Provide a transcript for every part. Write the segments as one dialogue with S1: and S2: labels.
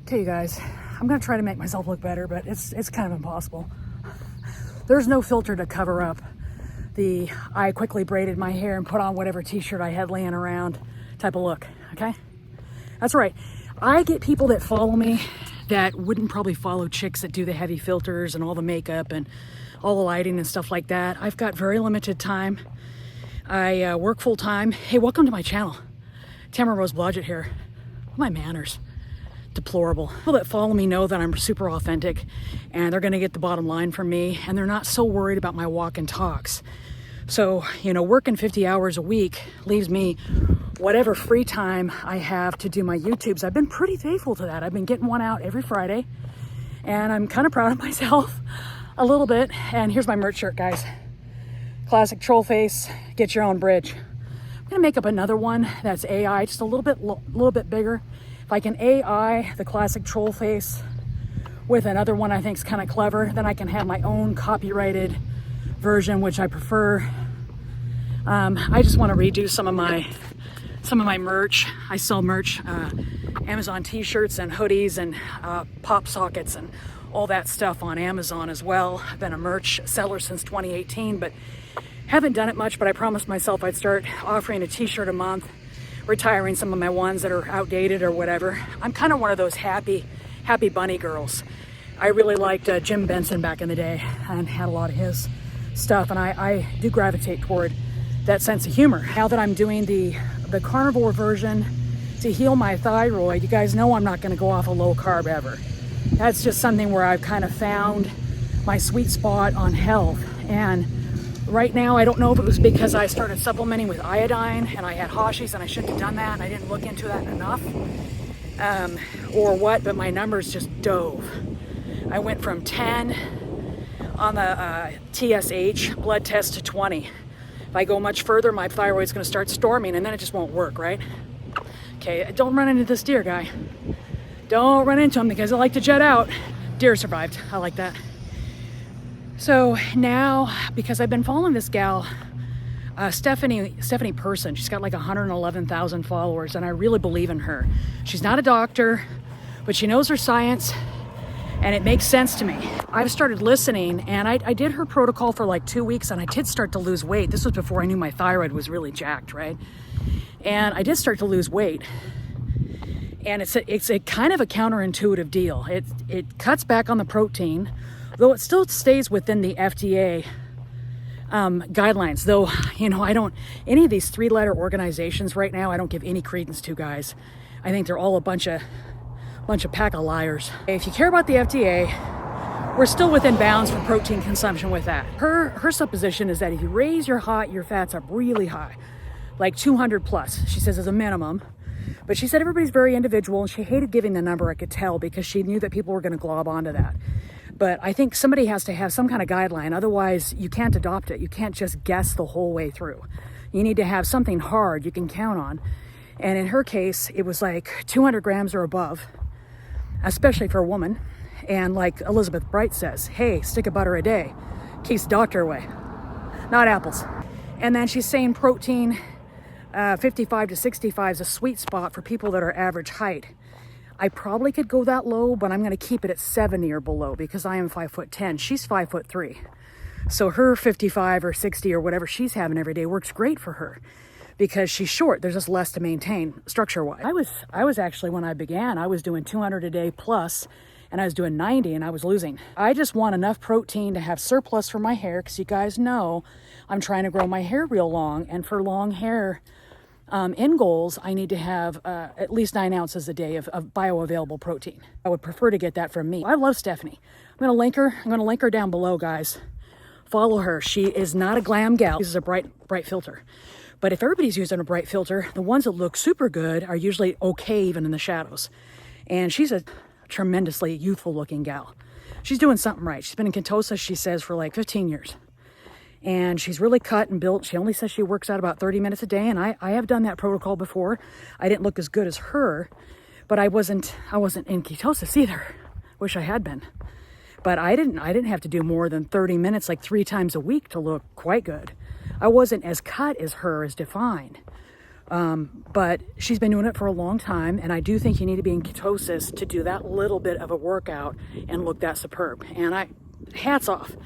S1: Okay, you guys, I'm gonna try to make myself look better, but it's kind of impossible. There's no filter to cover up the I quickly braided my hair and put on whatever t-shirt I had laying around type of look, okay? That's right. I get people that follow me that wouldn't probably follow chicks that do the heavy filters and all the makeup and all the lighting and stuff like that. I've got very limited time. I work full time. Hey, welcome to my channel. Tamara Rose Blodgett here. My manners. Deplorable. People that follow me know that I'm super authentic and they're gonna get the bottom line from me, and they're not so worried about my walk and talks. So, you know, working 50 hours a week leaves me whatever free time I have to do my YouTubes. I've been pretty faithful to that. I've been getting one out every Friday, and I'm kind of proud of myself a little bit. And here's my merch shirt, guys. Classic troll face, get your own bridge. I'm gonna make up another one that's AI, just a little bit bigger. If I can AI the classic troll face with another one I think is kind of clever, then I can have my own copyrighted version, which I prefer. I just want to redo some of my merch. I sell merch, Amazon t-shirts and hoodies and pop sockets and all that stuff on Amazon as well. I've been a merch seller since 2018, but haven't done it much, but I promised myself I'd start offering a t-shirt a month, retiring some of my ones that are outdated or whatever. I'm kind of one of those happy bunny girls. I really liked Jim Benson back in the day and had a lot of his stuff, and I do gravitate toward that sense of humor. Now that I'm doing the carnivore version to heal my thyroid, you guys know I'm not going to go off a low carb ever. That's just something where I've kind of found my sweet spot on health. And right now, I don't know if it was because I started supplementing with iodine and I had Hashis and I shouldn't have done that and I didn't look into that enough, or what, but my numbers just dove. I went from 10 on the TSH blood test to 20. If I go much further, my thyroid's gonna start storming and then it just won't work, right? Okay, don't run into this deer guy. Don't run into him because I like to jet out. Deer survived, I like that. So now, because I've been following this gal, Stephanie Person, she's got like 111,000 followers, and I really believe in her. She's not a doctor, but she knows her science, and it makes sense to me. I've started listening, and I did her protocol for like 2 weeks, and I did start to lose weight. This was before I knew my thyroid was really jacked, right? And I did start to lose weight. And it's a kind of a counterintuitive deal. It cuts back on the protein, though it still stays within the FDA guidelines. Though, you know, I don't, any of these three-letter organizations right now, I don't give any credence to, guys. I think they're all a bunch of pack of liars. If you care about the FDA, we're still within bounds for protein consumption with that. Her supposition is that if you raise your fats up really high, like 200 plus, she says, as a minimum. But she said everybody's very individual, and she hated giving the number, I could tell, because she knew that people were going to glob onto that. But I think somebody has to have some kind of guideline. Otherwise, you can't adopt it. You can't just guess the whole way through. You need to have something hard you can count on. And in her case, it was like 200 grams or above, especially for a woman. And like Elizabeth Bright says, hey, stick of butter a day keeps the doctor away, not apples. And then she's saying protein, 55 to 65 is a sweet spot for people that are average height. I probably could go that low, but I'm going to keep it at 70 or below because I am 5'10". She's 5'3". So her 55 or 60 or whatever she's having every day works great for her because she's short. There's just less to maintain structure-wise. I was actually, when I began, I was doing 200 a day plus, and I was doing 90 and I was losing. I just want enough protein to have surplus for my hair, because you guys know I'm trying to grow my hair real long, and for long hair, in goals, I need to have at least 9 ounces a day of bioavailable protein. I would prefer to get that from me. I love Stephanie. I'm going to link her down below, guys. Follow her. She is not a glam gal. She uses a bright filter. But if everybody's using a bright filter, the ones that look super good are usually okay even in the shadows. And she's a tremendously youthful looking gal. She's doing something right. She's been in ketosis, she says, for like 15 years. And she's really cut and built. She only says she works out about 30 minutes a day, and I have done that protocol before. I didn't look as good as her, but I wasn't in ketosis either. Wish I had been. But I didn't have to do more than 30 minutes like 3 times a week to look quite good. I wasn't as cut as her, as defined, But she's been doing it for a long time, and I do think you need to be in ketosis to do that little bit of a workout and look that superb. And hats off.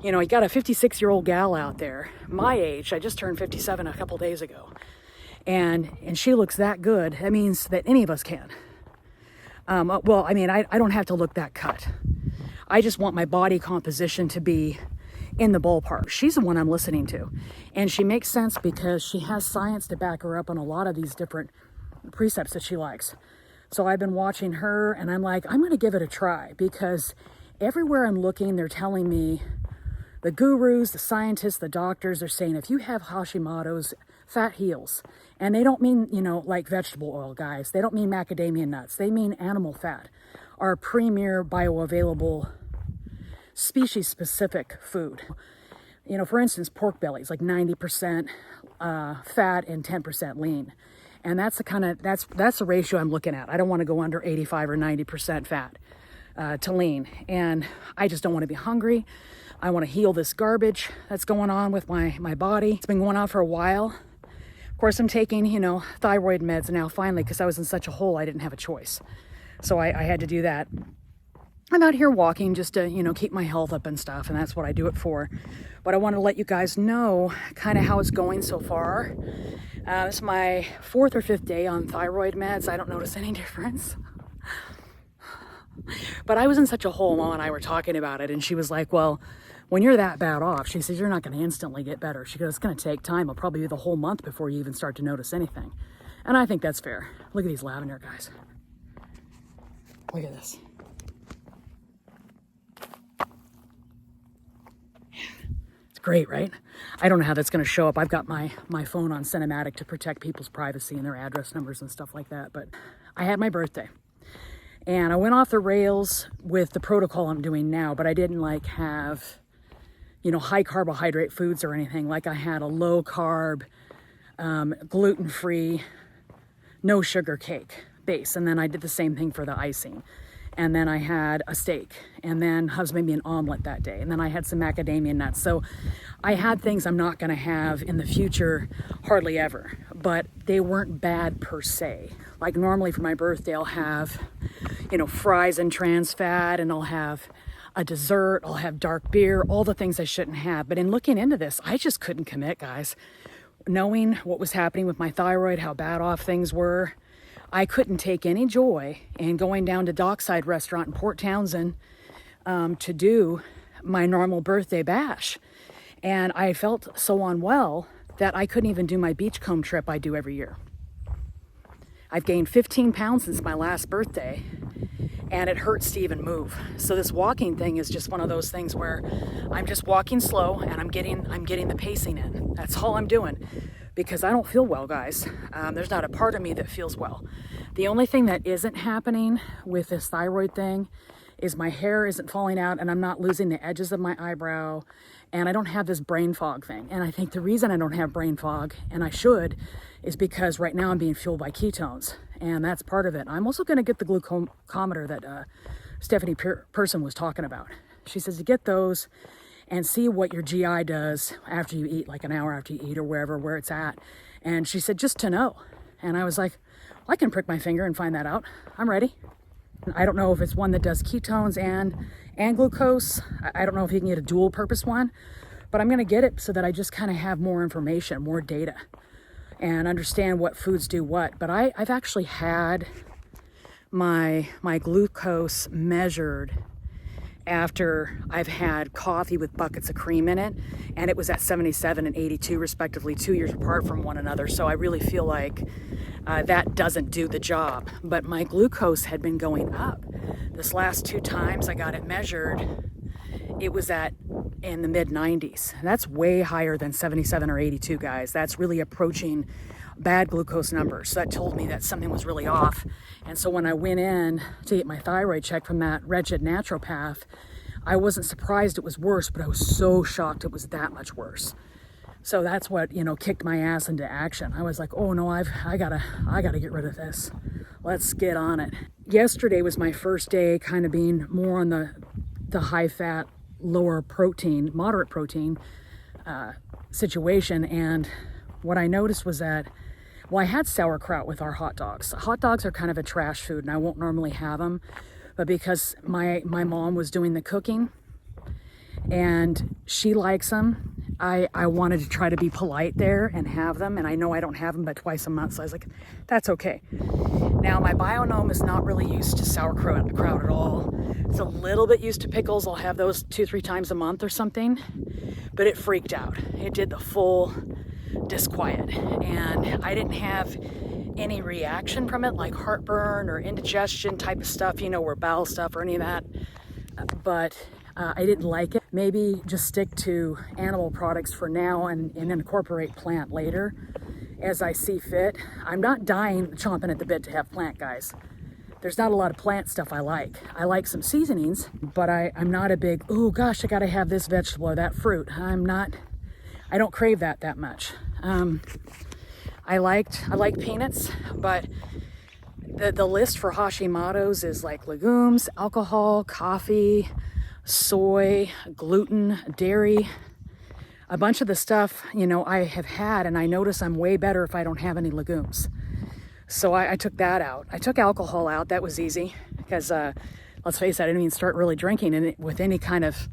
S1: You know, you got a 56-year-old gal out there, my age. I just turned 57 a couple days ago. And she looks that good. That means that any of us can. Well, I mean, I don't have to look that cut. I just want my body composition to be in the ballpark. She's the one I'm listening to. And she makes sense because she has science to back her up on a lot of these different precepts that she likes. So I've been watching her, and I'm like, I'm going to give it a try, because everywhere I'm looking, they're telling me, the gurus, the scientists, the doctors are saying, if you have Hashimoto's, fat heals. And they don't mean, you know, like vegetable oil, guys. They don't mean macadamia nuts. They mean animal fat. Our premier bioavailable species-specific food. You know, for instance, pork belly is like 90% fat and 10% lean. And that's the ratio I'm looking at. I don't want to go under 85 or 90% fat to lean. And I just don't want to be hungry. I want to heal this garbage that's going on with my body. It's been going on for a while. Of course, I'm taking, you know, thyroid meds now finally, because I was in such a hole I didn't have a choice. So I had to do that. I'm out here walking just to, you know, keep my health up and stuff, and that's what I do it for. But I want to let you guys know kind of how it's going so far. This is my 4th or 5th day on thyroid meds. I don't notice any difference. But I was in such a hole, Mom and I were talking about it, and she was like, well, when you're that bad off, she says, you're not going to instantly get better. She goes, it's going to take time. It'll probably be the whole month before you even start to notice anything. And I think that's fair. Look at these lavender guys. Look at this. It's great, right? I don't know how that's going to show up. I've got my phone on cinematic to protect people's privacy and their address numbers and stuff like that. But I had my birthday. And I went off the rails with the protocol I'm doing now, but I didn't like have, you know, high carbohydrate foods or anything. Like I had a low carb, gluten-free, no sugar cake base. And then I did the same thing for the icing. And then I had a steak, and then husband made me an omelet that day. And then I had some macadamia nuts. So I had things I'm not going to have in the future, hardly ever, but they weren't bad per se. Like normally for my birthday, I'll have, you know, fries and trans fat, and I'll have a dessert, I'll have dark beer, all the things I shouldn't have. But in looking into this, I just couldn't commit, guys. Knowing what was happening with my thyroid, how bad off things were, I couldn't take any joy in going down to Dockside Restaurant in Port Townsend to do my normal birthday bash. And I felt so unwell that I couldn't even do my beachcomb trip I do every year. I've gained 15 pounds since my last birthday, and it hurts to even move. So this walking thing is just one of those things where I'm just walking slow, and I'm getting the pacing in. That's all I'm doing, because I don't feel well, guys. There's not a part of me that feels well. The only thing that isn't happening with this thyroid thing is my hair isn't falling out, and I'm not losing the edges of my eyebrow, and I don't have this brain fog thing. And I think the reason I don't have brain fog, and I should, is because right now I'm being fueled by ketones, and that's part of it. I'm also going to get the glucometer that Stephanie Person was talking about. She says to get those and see what your GI does after you eat, like an hour after you eat or wherever, where it's at. And she said, just to know. And I was like, well, I can prick my finger and find that out. I'm ready. I don't know if it's one that does ketones and glucose. I don't know if you can get a dual purpose one, but I'm going to get it so that I just kind of have more information, more data, and understand what foods do what. But I've actually had my glucose measured after I've had coffee with buckets of cream in it, and it was at 77 and 82 respectively, 2 years apart from one another. So I really feel like that doesn't do the job. But my glucose had been going up. This last 2 times I got it measured, it was in the mid 90s. That's way higher than 77 or 82, guys. That's really approaching bad glucose numbers. So that told me that something was really off. And so when I went in to get my thyroid checked from that wretched naturopath, I wasn't surprised it was worse, but I was so shocked it was that much worse. So that's what, kicked my ass into action. I was like, oh no, I gotta get rid of this. Let's get on it. Yesterday was my first day kind of being more on the high fat, lower protein, moderate protein situation. And what I noticed was that Well, I had sauerkraut with our hot dogs. Hot dogs are kind of a trash food, and I won't normally have them. But because my mom was doing the cooking and she likes them, I wanted to try to be polite there and have them. And I know I don't have them but twice a month, so I was like, that's okay. Now, my bio-gnome is not really used to sauerkraut at all. It's a little bit used to pickles. I'll have those 2-3 times a month or something. But it freaked out. It did the full disquiet. And I didn't have any reaction from it, like heartburn or indigestion type of stuff, or bowel stuff or any of that. But I didn't like it. Maybe just stick to animal products for now and incorporate plant later as I see fit. I'm not chomping at the bit to have plant, guys. There's not a lot of plant stuff I like. I like some seasonings, but I'm not a big, oh gosh, I gotta have this vegetable or that fruit. I don't crave that much. I like peanuts, but the list for Hashimoto's is like legumes, alcohol, coffee, soy, gluten, dairy. A bunch of the stuff, I have had, and I notice I'm way better if I don't have any legumes. So I took that out. I took alcohol out. That was easy because, let's face it, I didn't even start really drinking with any kind of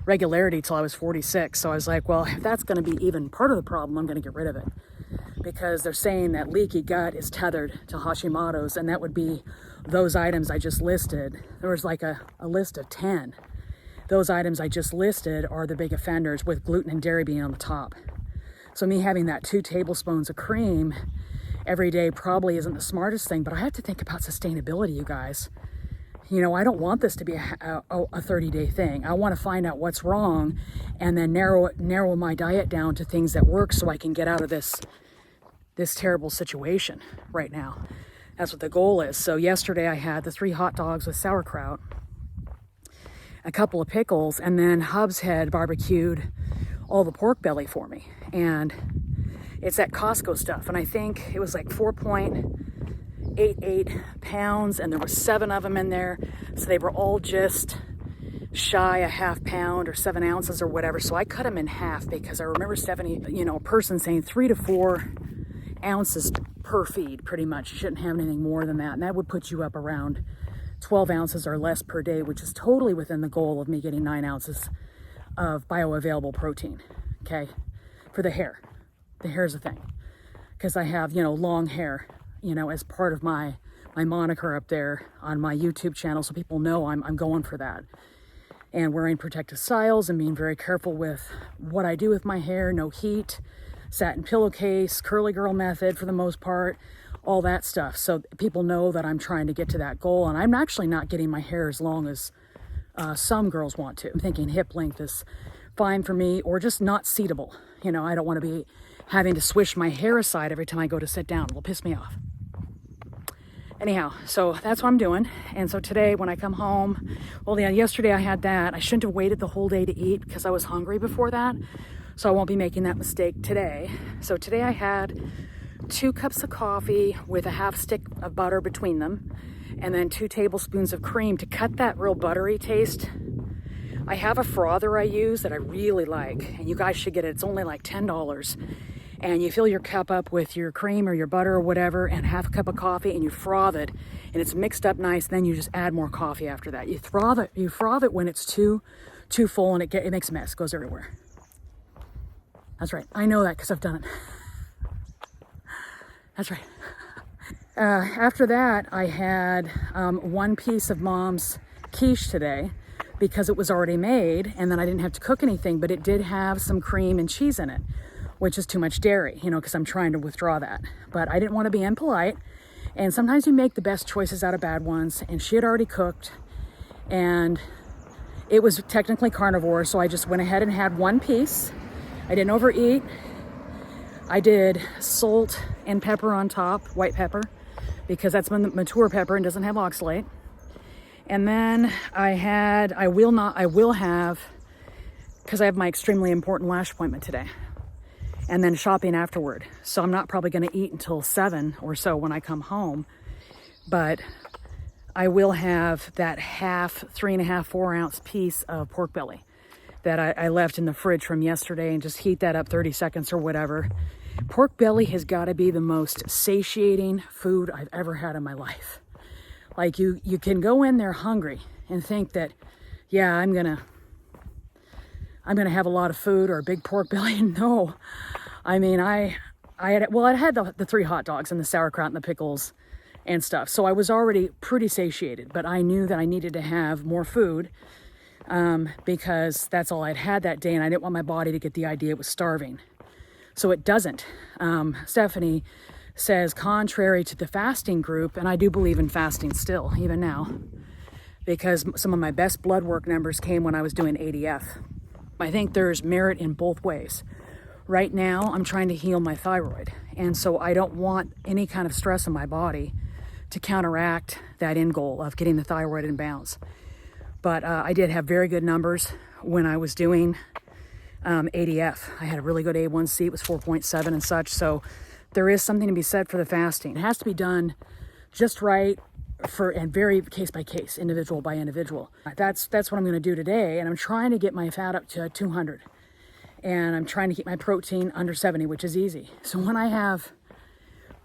S1: regularity till I was 46. So I was like, well, if that's going to be even part of the problem, I'm going to get rid of it. Because they're saying that leaky gut is tethered to Hashimoto's, and that would be those items I just listed. There was like a list of 10. Those items I just listed are the big offenders, with gluten and dairy being on the top. So me having that 2 tablespoons of cream every day probably isn't the smartest thing, but I have to think about sustainability, you guys. I don't want this to be a 30-day thing. I want to find out what's wrong and then narrow my diet down to things that work so I can get out of this terrible situation right now. That's what the goal is. So yesterday I had the 3 hot dogs with sauerkraut, a couple of pickles, and then Hubs had barbecued all the pork belly for me. And it's that Costco stuff. And I think it was like 4.88 pounds, and there were 7 of them in there. So they were all just shy a half pound or 7 ounces or whatever. So I cut them in half because I remember a person saying 3 to 4 ounces per feed, pretty much. You shouldn't have anything more than that. And that would put you up around 12 ounces or less per day, which is totally within the goal of me getting 9 ounces of bioavailable protein, okay, for the hair. The hair's a thing because I have, long hair, as part of my moniker up there on my YouTube channel. So people know I'm going for that, and wearing protective styles and being very careful with what I do with my hair. No heat, satin pillowcase, curly girl method for the most part, all that stuff. So people know that I'm trying to get to that goal, and I'm actually not getting my hair as long as some girls want to. I'm thinking hip length is fine for me, or just not seatable. I don't want to be having to swish my hair aside every time I go to sit down. It will piss me off. Anyhow, so that's what I'm doing. And so today when I come home, yesterday I had that. I shouldn't have waited the whole day to eat because I was hungry before that. So I won't be making that mistake today. So today I had 2 cups of coffee with a half stick of butter between them, and then 2 tablespoons of cream to cut that real buttery taste. I have a frother I use that I really like, and you guys should get it. It's only like $10. And you fill your cup up with your cream or your butter or whatever, and half a cup of coffee, and you froth it, and it's mixed up nice. Then you just add more coffee after that. You froth it when it's too full, and it makes a mess. It goes everywhere. That's right. I know that because I've done it. That's right. After that, I had 1 piece of Mom's quiche today because it was already made, and then I didn't have to cook anything, but it did have some cream and cheese in it, which is too much dairy, because I'm trying to withdraw that. But I didn't want to be impolite, and sometimes you make the best choices out of bad ones, and she had already cooked, and it was technically carnivore, so I just went ahead and had 1 piece. I didn't overeat. I did salt and pepper on top, white pepper, because that's mature pepper and doesn't have oxalate. And then I will have, because I have my extremely important lash appointment today, and then shopping afterward. So I'm not probably going to eat until 7 or so when I come home, but I will have that 3.5, 4 ounce piece of pork belly that I left in the fridge from yesterday, and just heat that up 30 seconds or whatever. Pork belly has got to be the most satiating food I've ever had in my life. Like you can go in there hungry and think that, yeah, I'm gonna have a lot of food or a big pork belly. No, I mean, I had the 3 hot dogs and the sauerkraut and the pickles and stuff. So I was already pretty satiated, but I knew that I needed to have more food because that's all I'd had that day, and I didn't want my body to get the idea it was starving. So it doesn't. Stephanie says, contrary to the fasting group, and I do believe in fasting still, even now, because some of my best blood work numbers came when I was doing ADF. I think there's merit in both ways. Right now, I'm trying to heal my thyroid, and so I don't want any kind of stress in my body to counteract that end goal of getting the thyroid in balance. But I did have very good numbers when I was doing ADF. I had a really good A1C, it was 4.7 and such, so there is something to be said for the fasting. It has to be done just right and very case by case, individual by individual. That's what I'm going to do today, and I'm trying to get my fat up to 200, and I'm trying to keep my protein under 70, which is easy. So when I have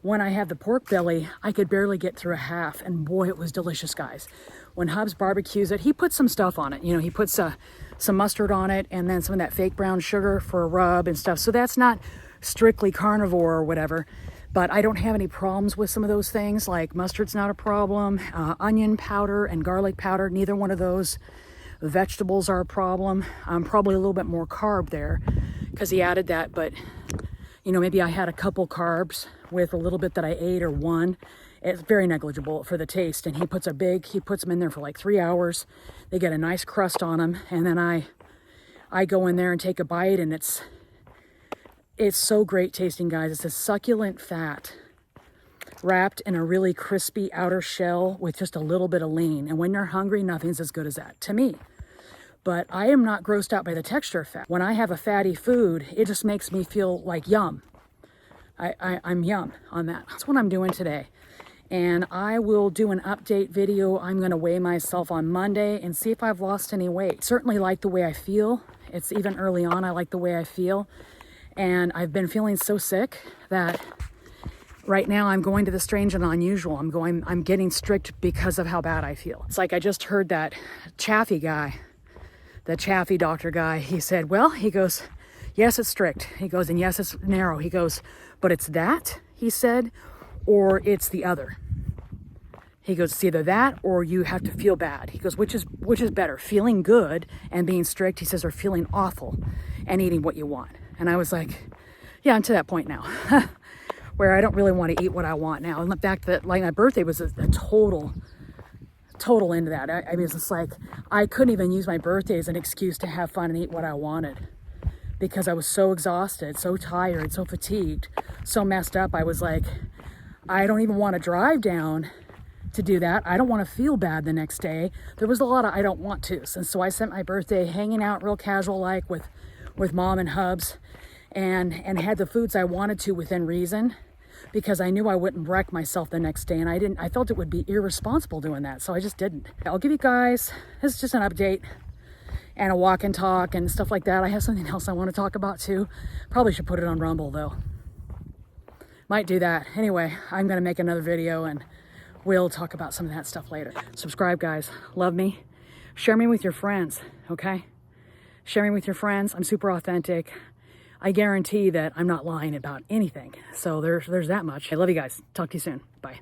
S1: the pork belly, I could barely get through a half, and boy, it was delicious, guys. When Hubs barbecues it, he puts some stuff on it. You know, he puts some mustard on it, and then some of that fake brown sugar for a rub and stuff. So that's not strictly carnivore or whatever, but I don't have any problems with some of those things. Like mustard's not a problem. Onion powder and garlic powder, neither one of those. Vegetables are a problem. Probably a little bit more carb there because he added that, but you know, maybe I had a couple carbs with a little bit that I ate, or one. It's very negligible for the taste. And he puts them in there for like 3 hours. They get a nice crust on them. And then I go in there and take a bite, and it's so great tasting, guys. It's a succulent fat wrapped in a really crispy outer shell with just a little bit of lean. And when you're hungry, nothing's as good as that to me. But I am not grossed out by the texture of fat. When I have a fatty food, it just makes me feel like yum. I'm yum on that. That's what I'm doing today. And I will do an update video. I'm going to weigh myself on Monday and see if I've lost any weight. Certainly like the way I feel. It's even early on, I like the way I feel. And I've been feeling so sick that right now I'm going to the strange and unusual. I'm getting strict because of how bad I feel. It's like I just heard that Chaffee guy, the Chaffee doctor guy, he said, well, he goes, yes, it's strict. He goes, and yes, it's narrow. He goes, but it's that, he said, or it's the other. He goes, it's either that or you have to feel bad. He goes, which is better, feeling good and being strict, he says, or feeling awful and eating what you want. And I was like, yeah, I'm to that point now where I don't really want to eat what I want now. And the fact that like my birthday was a total into that. I mean, it's just like I couldn't even use my birthday as an excuse to have fun and eat what I wanted because I was so exhausted, so tired, so fatigued, so messed up. I was like, I don't even want to drive down to do that. I don't want to feel bad the next day. There was a lot of I don't want to. And so I spent my birthday hanging out real casual like with Mom and Hubs and had the foods I wanted to within reason because I knew I wouldn't wreck myself the next day, and I felt it would be irresponsible doing that, so I just didn't. I'll give you guys, this is just an update and a walk and talk and stuff like that. I have something else I want to talk about too. Probably should put it on Rumble though. Might do that. Anyway, I'm going to make another video and we'll talk about some of that stuff later. Subscribe, guys. Love me. Share me with your friends, okay? Share me with your friends. I'm super authentic. I guarantee that I'm not lying about anything. So there's that much. I love you guys. Talk to you soon. Bye.